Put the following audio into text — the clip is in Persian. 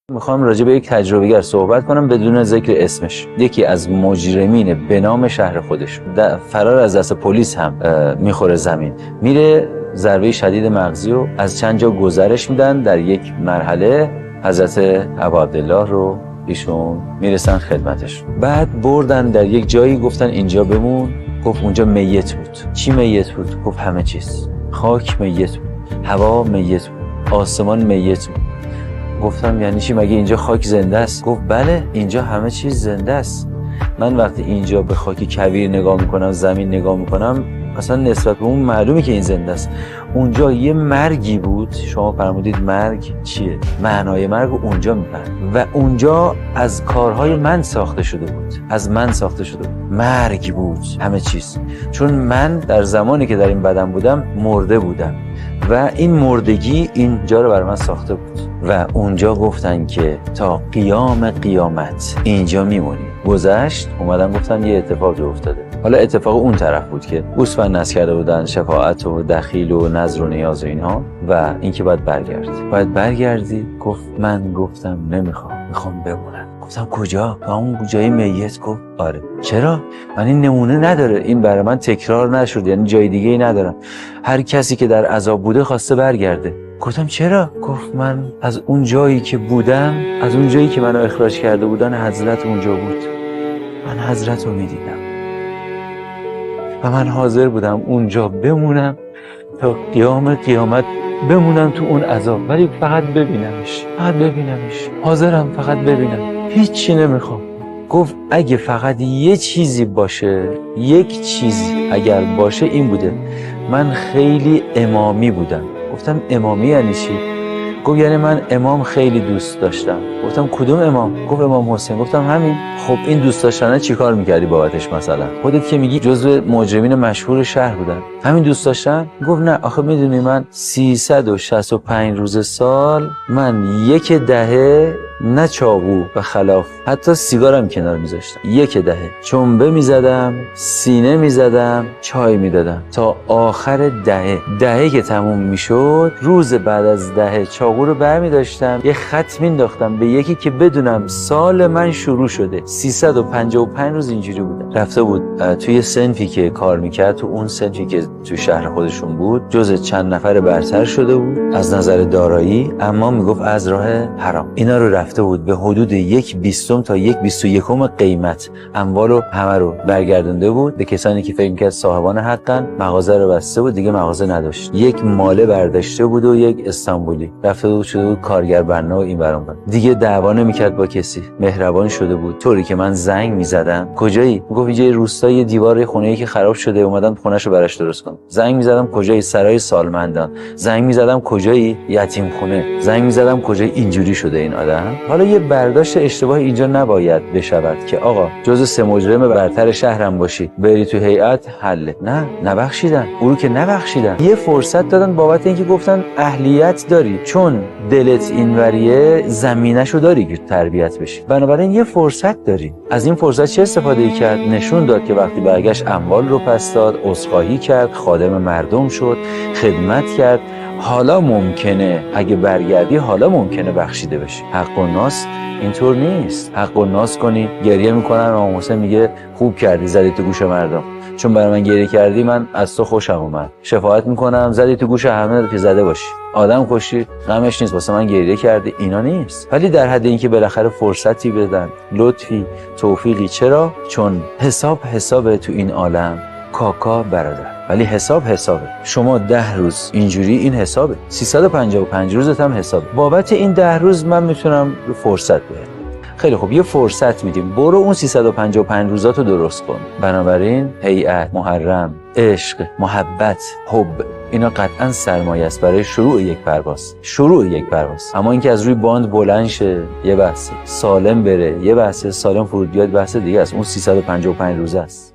میخوام راجع به یک تجربه‌گر صحبت کنم بدون ذکر اسمش. یکی از مجرمین به نام شهر خودش فرار از دست پلیس هم میخوره زمین، میره ضربه شدید مغزی و از چند جا گزارش میدن. در یک مرحله حضرت ابوعبدالله رو ایشون میرسن خدمتش. بعد بردن در یک جایی، گفتن اینجا بمون. گفت اونجا میت بود. چی میت بود؟ گفت همه چیز. خاک میت بود، هوا میت بود، آسمان میت بود. گفتم یعنی چی؟ مگه اینجا خاک زنده است؟ گفت بله، اینجا همه چیز زنده است. من وقتی اینجا به خاک کویر نگاه میکنم، زمین نگاه میکنم، اصلا نسبت به اون معلومه که این زنده است. اونجا یه مرگی بود. شما فرمودید مرگ چیه؟ معنای مرگ اونجا میفهم و اونجا از کارهای من ساخته شده بود، از من ساخته شده بود. مرگ بود همه چیز، چون من در زمانی که در این بدن بودم مرده بودم و این مردگی اینجا رو برای من ساخته بود. و اونجا گفتن که تا قیام قیامت اینجا میمونی. گذشت، اومدن گفتن یه اتفاقی افتاده. حالا اتفاق اون طرف بود که گوسفند نذر کرده بودن، شفاعت و دخیل و نذر و نیاز و اینها، و اینکه باید برگردی. گفت من گفتم نمیخوام، میخوام بمونم. گفتم کجا؟ تا اون جای میت. گفت آره. چرا؟ من این نمونه نداره، این برای من تکرار نشد، یعنی جای دیگه ای ندارم. هر کسی که در عذاب بوده خواسته برگرده. گفتم چرا؟ گفت من از اون جایی که بودم، از اون جایی که منو اخراج کرده بودن، حضرت اونجا بود. من حضرت رو میدیدم و من حاضر بودم اونجا بمونم تا قیام قیامت، بمونم تو اون عذاب، ولی فقط ببینمش. حاضرم فقط ببینم، هیچی نمیخوام. گفت اگه فقط یه چیزی باشه، یک چیزی اگر باشه این بوده، من خیلی امامی بودم. گفتم امامی یعنی چی؟ گفت یعنی من امام خیلی دوست داشتم. گفتم کدوم امام؟ گفت امام حسین. گفتم همین. خب این دوست داشتنه چی کار میکردی بابتش؟ مثلا خودت که میگی جزو مجرمین مشهور شهر بودن، همین دوست داشتن؟ گفت نه، آخه میدونی من 365 روز سال، من یک دهه نه چاقو و خلاف، حتی سیگارم کنار میذاشتم. یک دهه چنبه میزدم، سینه میزدم، چای میدادم تا آخر دهه که تموم میشد. روز بعد از دهه چاقو رو برمیداشتم، یه خط مینداختم به یکی که بدونم سال من شروع شده. 355 روز اینجوری بودم. رفته بود توی صنفی که کار میکرد، تو اون صنفی که تو شهر خودشون بود، جز چند نفر برتر شده بود از نظر دارایی، اما میگفت از راه حرام. اینا رو رفته بود به حدود 1/20 تا 1/21 قیمت اموال رو همه رو برگردونده بود به کسانی که فکر می‌کرد صاحبان حقن. مغازه رو بسته بود، دیگه مغازه نداشت. یک ماله برداشته بود و یک استانبولی رفته بود شده بود کارگر بنا و این برام دیگه دعوا نمی‌کرد با کسی، مهربان شده بود. طوری که من زنگ می‌زدم کجایی؟ گفت اینجای روستای دیوار خونه‌ای که خراب شده، اومدن خونه‌شو براش درست کنم. زنگ می‌زدم کجایی؟ سرای سالمندان. زنگ می‌زدم کجایی؟ یتیم خونه. زنگ می‌زدم کجایی؟ اینجوری شده این آدم. حالا یه برداشت اشتباه اینجا نباید بشود که آقا جزء 3 مجرم برتر شهرم باشی بری تو هیئت حله. نه، نبخشیدن او رو که نبخشیدن. یه فرصت دادن بابت اینکه گفتن اهلیت داری، چون دلت اینوریه زمینه‌شو داری که تربیت بشی، بنابراین یه فرصت داری. از این فرصت چه استفاده کرد؟ نشون داد که وقتی برگشت اموال رو پس داد، عذرخواهی کرد، خادم مردم شد، خدمت کرد. حالا ممکنه اگه برگردی، حالا ممکنه بخشیده بشی. حق و ناس اینطور نیست. حق و ناس کنی، گریه میکنن، امام حسین میگه خوب کردی زدی تو گوش مردم، چون برای من گریه کردی، من از تو خوشم اومد. شفاعت میکنم، زدی تو گوش همه که زده باشی. آدم کشی، غمش نیست، واسه من گریه کردی، اینا نیست. ولی در حد اینکه بالاخره فرصتی بدن، لطفی، توفیقی. چرا؟ چون حساب تو این عالم کاکا برادر، ولی حسابه. شما 10 روز اینجوری، این حسابه. 355 روزت هم حساب. بابت این 10 روز من میتونم فرصت بدم. خیلی خوب، یه فرصت میدیم، برو اون 355 روزاتو درست کن. بنابراین هیئت، محرم، عشق، محبت، حب، اینا قطعا سرمایه است برای شروع یک پرواز. اما اینکه از روی باند بلند شه یه بحثه، سالم بره یه بحثه، سالم فرود بیاد بحث دیگه است. اون 355 روزه است.